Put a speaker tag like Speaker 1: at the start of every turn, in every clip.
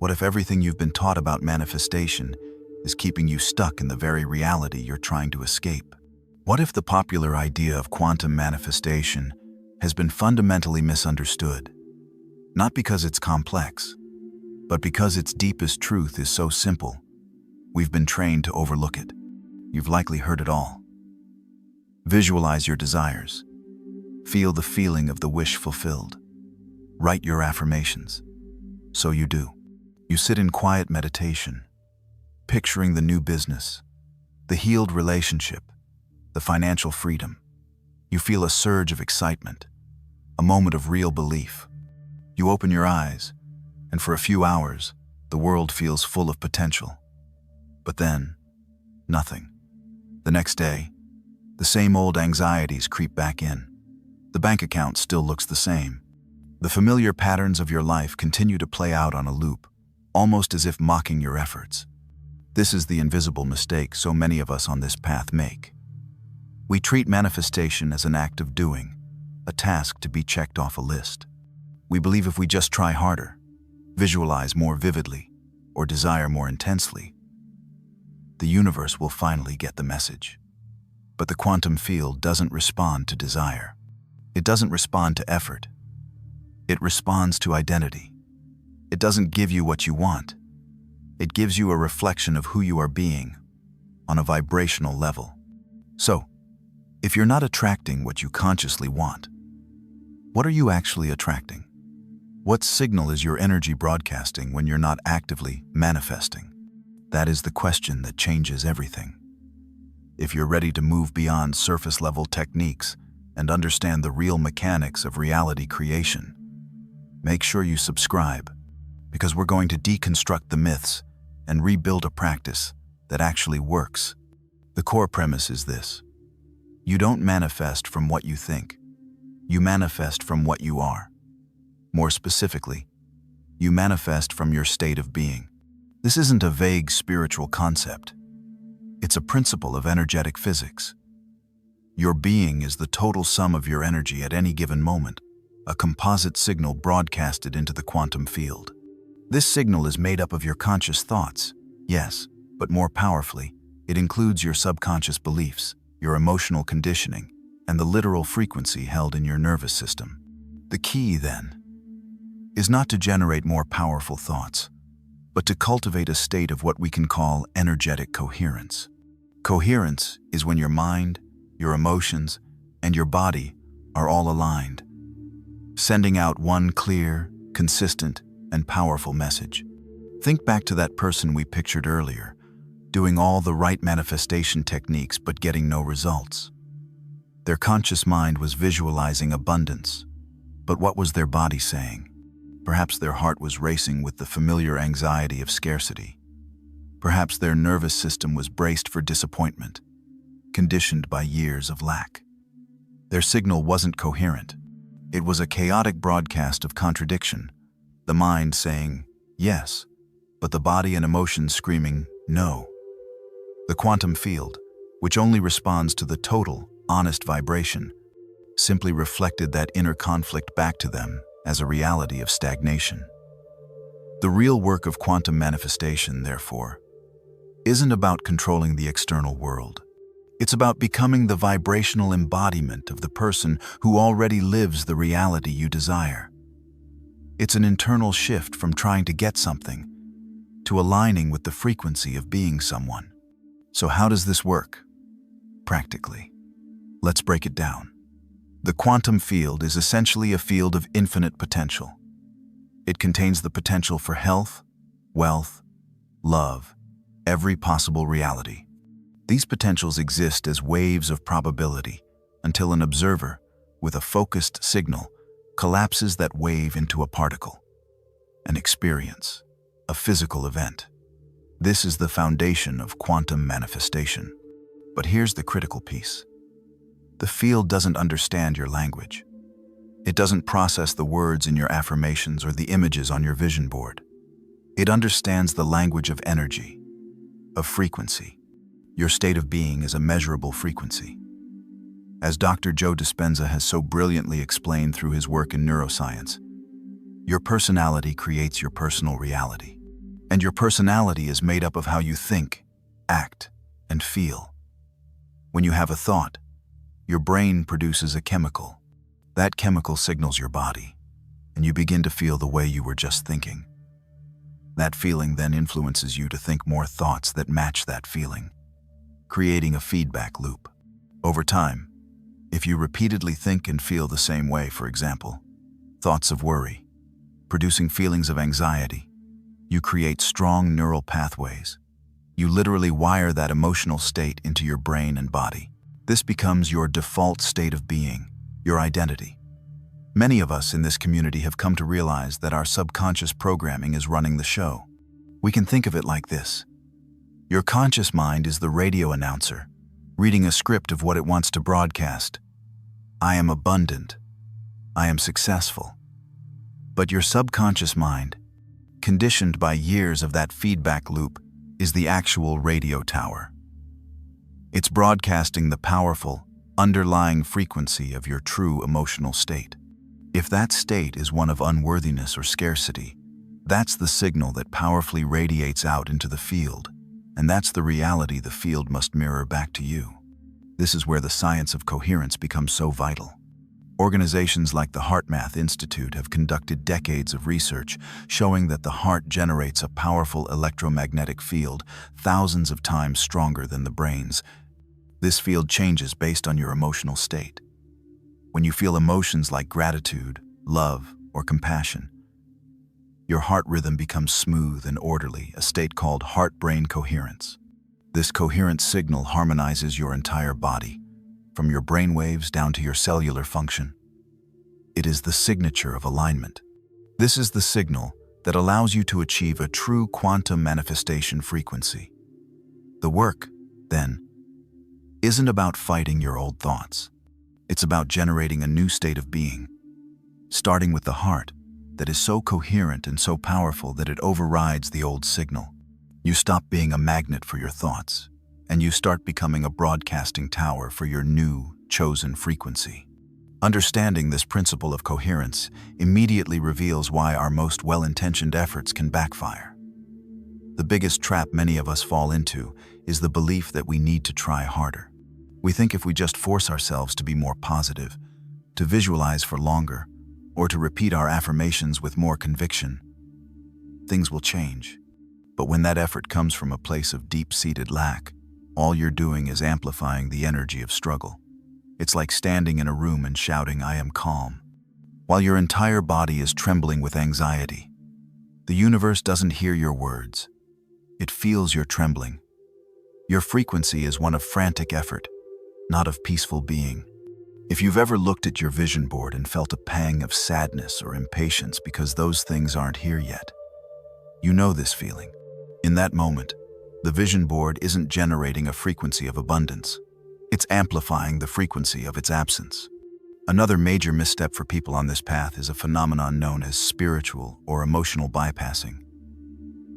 Speaker 1: What if everything you've been taught about manifestation is keeping you stuck in the very reality you're trying to escape? What if the popular idea of quantum manifestation has been fundamentally misunderstood? Not because it's complex, but because its deepest truth is so simple, we've been trained to overlook it. You've likely heard it all. Visualize your desires. Feel the feeling of the wish fulfilled. Write your affirmations. So you do. You sit in quiet meditation, picturing the new business, the healed relationship, the financial freedom. You feel a surge of excitement, a moment of real belief. You open your eyes, and for a few hours, the world feels full of potential. But then, nothing. The next day, the same old anxieties creep back in. The bank account still looks the same. The familiar patterns of your life continue to play out on a loop, almost as if mocking your efforts. This is the invisible mistake so many of us on this path make. We treat manifestation as an act of doing, a task to be checked off a list. We believe if we just try harder, visualize more vividly, or desire more intensely, the universe will finally get the message. But the quantum field doesn't respond to desire. It doesn't respond to effort. It responds to identity. It doesn't give you what you want. It gives you a reflection of who you are being on a vibrational level. So, if you're not attracting what you consciously want, what are you actually attracting? What signal is your energy broadcasting when you're not actively manifesting? That is the question that changes everything. If you're ready to move beyond surface-level techniques and understand the real mechanics of reality creation, make sure you subscribe, because we're going to deconstruct the myths and rebuild a practice that actually works. The core premise is this: you don't manifest from what you think. You manifest from what you are. More specifically, you manifest from your state of being. This isn't a vague spiritual concept. It's a principle of energetic physics. Your being is the total sum of your energy at any given moment, a composite signal broadcasted into the quantum field. This signal is made up of your conscious thoughts, yes, but more powerfully, it includes your subconscious beliefs, your emotional conditioning, and the literal frequency held in your nervous system. The key, then, is not to generate more powerful thoughts, but to cultivate a state of what we can call energetic coherence. Coherence is when your mind, your emotions, and your body are all aligned, sending out one clear, consistent, and powerful message. Think back to that person we pictured earlier, doing all the right manifestation techniques but getting no results. Their conscious mind was visualizing abundance, but what was their body saying? Perhaps their heart was racing with the familiar anxiety of scarcity. Perhaps their nervous system was braced for disappointment, conditioned by years of lack. Their signal wasn't coherent. It was a chaotic broadcast of contradiction, the mind saying yes, but the body and emotions screaming no. The quantum field, which only responds to the total, honest vibration, simply reflected that inner conflict back to them as a reality of stagnation. The real work of quantum manifestation, therefore, isn't about controlling the external world. It's about becoming the vibrational embodiment of the person who already lives the reality you desire. It's an internal shift from trying to get something to aligning with the frequency of being someone. So how does this work? Practically. Let's break it down. The quantum field is essentially a field of infinite potential. It contains the potential for health, wealth, love, every possible reality. These potentials exist as waves of probability until an observer, with a focused signal, collapses that wave into a particle, an experience, a physical event. This is the foundation of quantum manifestation. But here's the critical piece. The field doesn't understand your language. It doesn't process the words in your affirmations or the images on your vision board. It understands the language of energy, of frequency. Your state of being is a measurable frequency. As Dr. Joe Dispenza has so brilliantly explained through his work in neuroscience, your personality creates your personal reality. And your personality is made up of how you think, act, and feel. When you have a thought, your brain produces a chemical. That chemical signals your body, and you begin to feel the way you were just thinking. That feeling then influences you to think more thoughts that match that feeling, creating a feedback loop. Over time, if you repeatedly think and feel the same way, for example, thoughts of worry, producing feelings of anxiety, you create strong neural pathways. You literally wire that emotional state into your brain and body. This becomes your default state of being, your identity. Many of us in this community have come to realize that our subconscious programming is running the show. We can think of it like this. Your conscious mind is the radio announcer, reading a script of what it wants to broadcast. I am abundant. I am successful. But your subconscious mind, conditioned by years of that feedback loop, is the actual radio tower. It's broadcasting the powerful, underlying frequency of your true emotional state. If that state is one of unworthiness or scarcity, that's the signal that powerfully radiates out into the field, and that's the reality the field must mirror back to you. This is where the science of coherence becomes so vital. Organizations like the HeartMath Institute have conducted decades of research showing that the heart generates a powerful electromagnetic field thousands of times stronger than the brain's. This field changes based on your emotional state. When you feel emotions like gratitude, love, or compassion, your heart rhythm becomes smooth and orderly, a state called heart-brain coherence. This coherent signal harmonizes your entire body, from your brain waves down to your cellular function. It is the signature of alignment. This is the signal that allows you to achieve a true quantum manifestation frequency. The work, then, isn't about fighting your old thoughts. It's about generating a new state of being, starting with the heart that is so coherent and so powerful that it overrides the old signal. You stop being a magnet for your thoughts, and you start becoming a broadcasting tower for your new, chosen frequency. Understanding this principle of coherence immediately reveals why our most well-intentioned efforts can backfire. The biggest trap many of us fall into is the belief that we need to try harder. We think if we just force ourselves to be more positive, to visualize for longer, or to repeat our affirmations with more conviction, things will change. But when that effort comes from a place of deep-seated lack, all you're doing is amplifying the energy of struggle. It's like standing in a room and shouting, "I am calm," while your entire body is trembling with anxiety. The universe doesn't hear your words. It feels your trembling. Your frequency is one of frantic effort, not of peaceful being. If you've ever looked at your vision board and felt a pang of sadness or impatience because those things aren't here yet, you know this feeling. In that moment, the vision board isn't generating a frequency of abundance. It's amplifying the frequency of its absence. Another major misstep for people on this path is a phenomenon known as spiritual or emotional bypassing.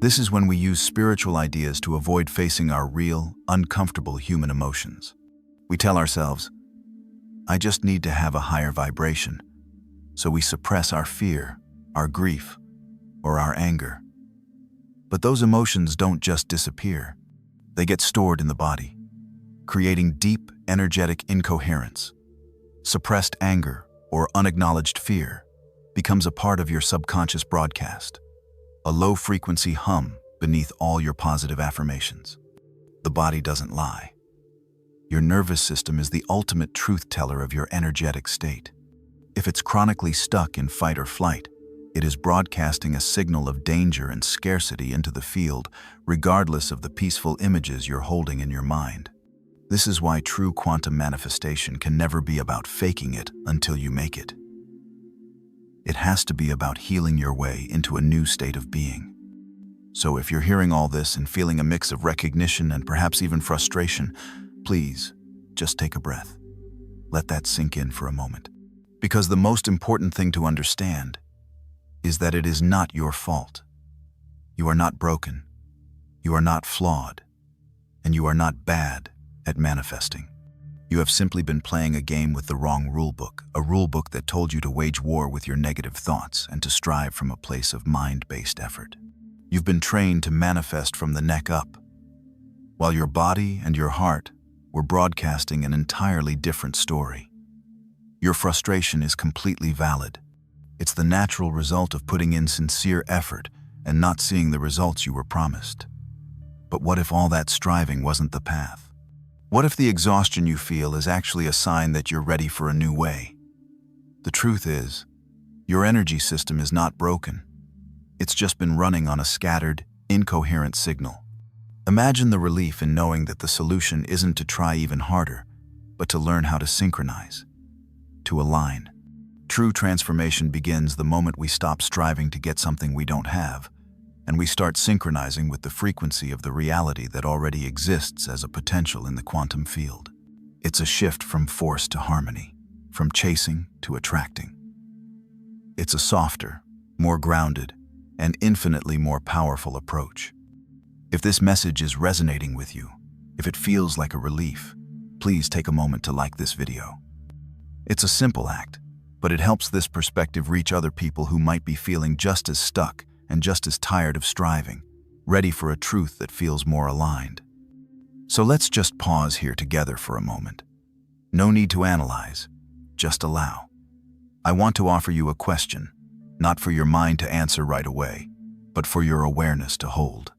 Speaker 1: This is when we use spiritual ideas to avoid facing our real, uncomfortable human emotions. We tell ourselves, "I just need to have a higher vibration," so we suppress our fear, our grief, or our anger. But those emotions don't just disappear. They get stored in the body, creating deep, energetic incoherence. Suppressed anger or unacknowledged fear becomes a part of your subconscious broadcast, a low-frequency hum beneath all your positive affirmations. The body doesn't lie. Your nervous system is the ultimate truth-teller of your energetic state. If it's chronically stuck in fight or flight, it is broadcasting a signal of danger and scarcity into the field, regardless of the peaceful images you're holding in your mind. This is why true quantum manifestation can never be about faking it until you make it. It has to be about healing your way into a new state of being. So if you're hearing all this and feeling a mix of recognition and perhaps even frustration, please, just take a breath. Let that sink in for a moment. Because the most important thing to understand is that it is not your fault. You are not broken. You are not flawed. And you are not bad at manifesting. You have simply been playing a game with the wrong rulebook, a rulebook that told you to wage war with your negative thoughts and to strive from a place of mind-based effort. You've been trained to manifest from the neck up, while your body and your heart were broadcasting an entirely different story. Your frustration is completely valid. It's the natural result of putting in sincere effort and not seeing the results you were promised. But what if all that striving wasn't the path? What if the exhaustion you feel is actually a sign that you're ready for a new way? The truth is, your energy system is not broken. It's just been running on a scattered, incoherent signal. Imagine the relief in knowing that the solution isn't to try even harder, but to learn how to synchronize, to align. True transformation begins the moment we stop striving to get something we don't have, and we start synchronizing with the frequency of the reality that already exists as a potential in the quantum field. It's a shift from force to harmony, from chasing to attracting. It's a softer, more grounded, and infinitely more powerful approach. If this message is resonating with you, if it feels like a relief, please take a moment to like this video. It's a simple act, but it helps this perspective reach other people who might be feeling just as stuck and just as tired of striving, ready for a truth that feels more aligned. So let's just pause here together for a moment. No need to analyze, just allow. I want to offer you a question, not for your mind to answer right away, but for your awareness to hold.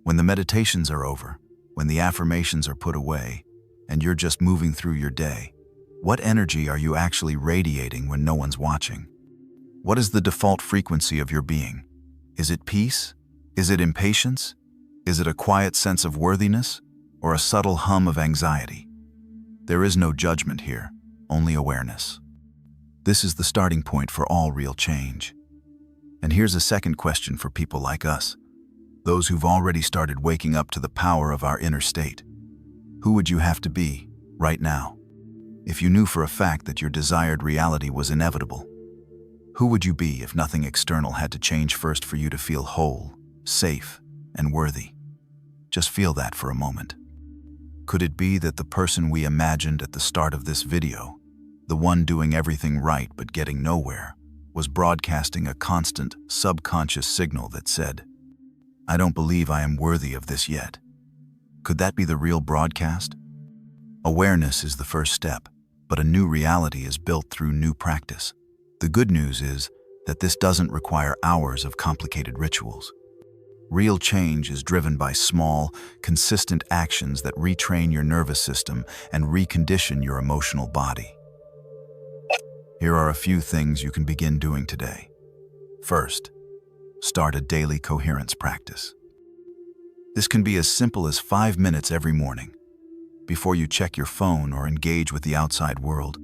Speaker 1: When the meditations are over, when the affirmations are put away, and you're just moving through your day, what energy are you actually radiating when no one's watching? What is the default frequency of your being? Is it peace? Is it impatience? Is it a quiet sense of worthiness? Or a subtle hum of anxiety? There is no judgment here, only awareness. This is the starting point for all real change. And here's a second question for people like us, those who've already started waking up to the power of our inner state. Who would you have to be, right now, if you knew for a fact that your desired reality was inevitable? Who would you be if nothing external had to change first for you to feel whole, safe, and worthy? Just feel that for a moment. Could it be that the person we imagined at the start of this video, the one doing everything right but getting nowhere, was broadcasting a constant, subconscious signal that said, "I don't believe I am worthy of this yet"? Could that be the real broadcast? Awareness is the first step, but a new reality is built through new practice. The good news is that this doesn't require hours of complicated rituals. Real change is driven by small, consistent actions that retrain your nervous system and recondition your emotional body. Here are a few things you can begin doing today. First, start a daily coherence practice. This can be as simple as 5 minutes every morning. Before you check your phone or engage with the outside world,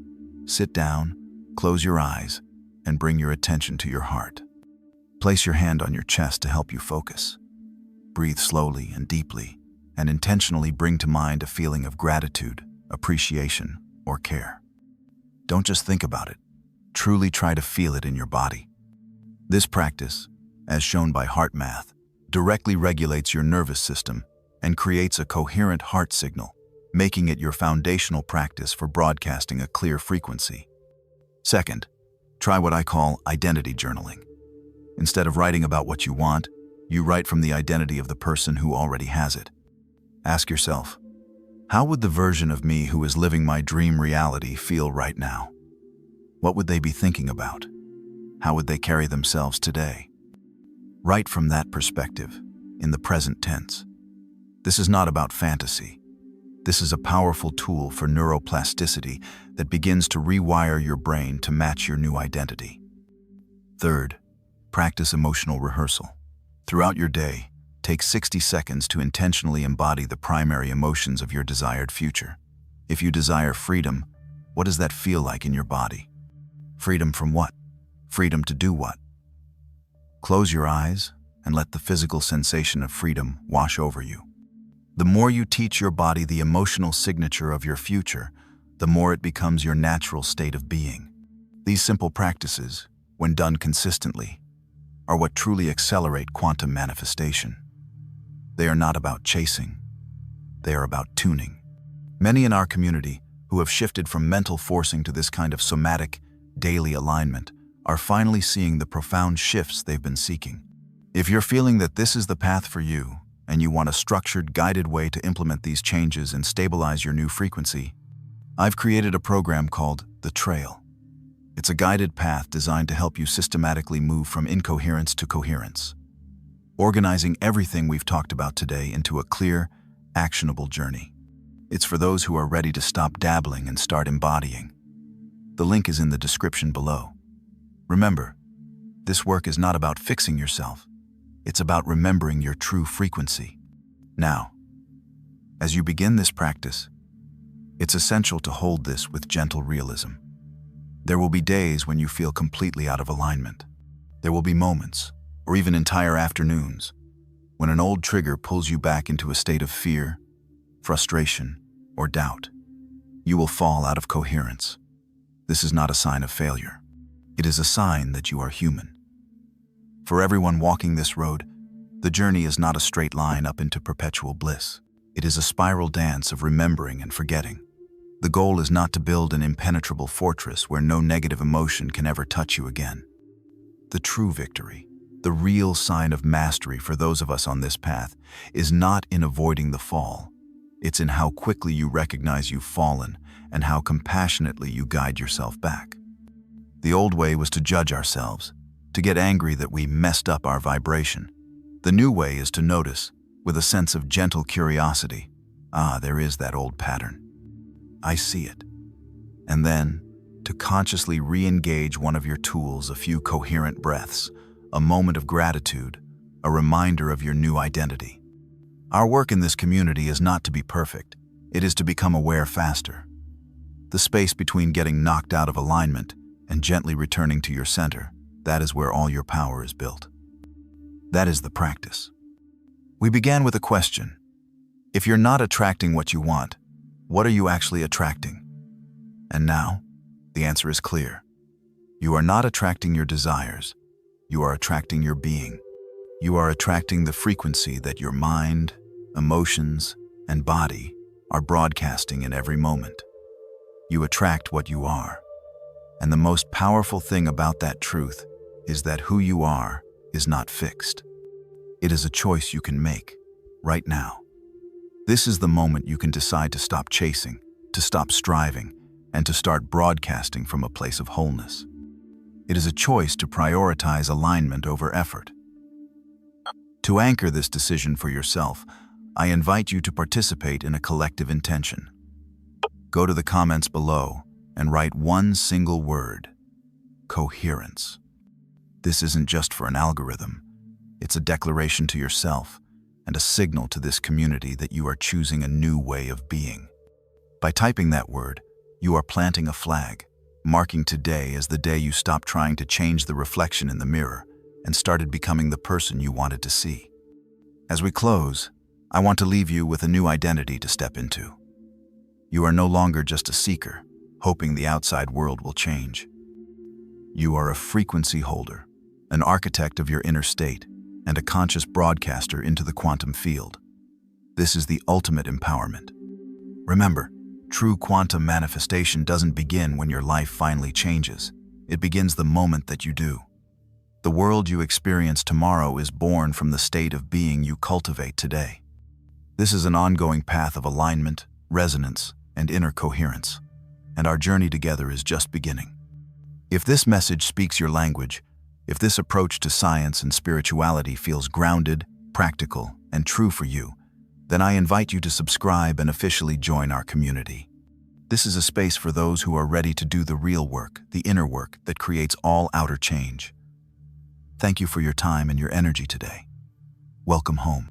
Speaker 1: sit down, close your eyes, and bring your attention to your heart. Place your hand on your chest to help you focus. Breathe slowly and deeply, and intentionally bring to mind a feeling of gratitude, appreciation, or care. Don't just think about it. Truly try to feel it in your body. This practice, as shown by heart math, directly regulates your nervous system and creates a coherent heart signal, making it your foundational practice for broadcasting a clear frequency. Second, try what I call identity journaling. Instead of writing about what you want, you write from the identity of the person who already has it. Ask yourself, how would the version of me who is living my dream reality feel right now? What would they be thinking about? How would they carry themselves today? Write from that perspective, in the present tense. This is not about fantasy. This is a powerful tool for neuroplasticity that begins to rewire your brain to match your new identity. Third, practice emotional rehearsal. Throughout your day, take 60 seconds to intentionally embody the primary emotions of your desired future. If you desire freedom, what does that feel like in your body? Freedom from what? Freedom to do what? Close your eyes and let the physical sensation of freedom wash over you. The more you teach your body the emotional signature of your future, the more it becomes your natural state of being. These simple practices, when done consistently, are what truly accelerate quantum manifestation. They are not about chasing. They are about tuning. Many in our community who have shifted from mental forcing to this kind of somatic, daily alignment are finally seeing the profound shifts they've been seeking. If you're feeling that this is the path for you, and you want a structured, guided way to implement these changes and stabilize your new frequency, I've created a program called The Trail. It's a guided path designed to help you systematically move from incoherence to coherence, organizing everything we've talked about today into a clear, actionable journey. It's for those who are ready to stop dabbling and start embodying. The link is in the description below. Remember, this work is not about fixing yourself. It's about remembering your true frequency. Now, as you begin this practice, it's essential to hold this with gentle realism. There will be days when you feel completely out of alignment. There will be moments, or even entire afternoons, when an old trigger pulls you back into a state of fear, frustration, or doubt. You will fall out of coherence. This is not a sign of failure. It is a sign that you are human. For everyone walking this road, the journey is not a straight line up into perpetual bliss. It is a spiral dance of remembering and forgetting. The goal is not to build an impenetrable fortress where no negative emotion can ever touch you again. The true victory, the real sign of mastery for those of us on this path, is not in avoiding the fall. It's in how quickly you recognize you've fallen and how compassionately you guide yourself back. The old way was to judge ourselves, to get angry that we messed up our vibration. The new way is to notice, with a sense of gentle curiosity, there is that old pattern. I see it. And then, to consciously re-engage one of your tools, a few coherent breaths, a moment of gratitude, a reminder of your new identity. Our work in this community is not to be perfect. It is to become aware faster. The space between getting knocked out of alignment and gently returning to your center, that is where all your power is built. That is the practice. We began with a question. If you're not attracting what you want, what are you actually attracting? And now, the answer is clear. You are not attracting your desires. You are attracting your being. You are attracting the frequency that your mind, emotions, and body are broadcasting in every moment. You attract what you are. And the most powerful thing about that truth is that who you are is not fixed. It is a choice you can make, right now. This is the moment you can decide to stop chasing, to stop striving, and to start broadcasting from a place of wholeness. It is a choice to prioritize alignment over effort. To anchor this decision for yourself, I invite you to participate in a collective intention. Go to the comments below and write one single word: coherence. This isn't just for an algorithm. It's a declaration to yourself and a signal to this community that you are choosing a new way of being. By typing that word, you are planting a flag, marking today as the day you stopped trying to change the reflection in the mirror and started becoming the person you wanted to see. As we close, I want to leave you with a new identity to step into. You are no longer just a seeker, hoping the outside world will change. You are a frequency holder, an architect of your inner state, and a conscious broadcaster into the quantum field. This is the ultimate empowerment. Remember, true quantum manifestation doesn't begin when your life finally changes. It begins the moment that you do. The world you experience tomorrow is born from the state of being you cultivate today. This is an ongoing path of alignment, resonance, and inner coherence, and our journey together is just beginning. If this message speaks your language, if this approach to science and spirituality feels grounded, practical, and true for you, then I invite you to subscribe and officially join our community. This is a space for those who are ready to do the real work, the inner work that creates all outer change. Thank you for your time and your energy today. Welcome home.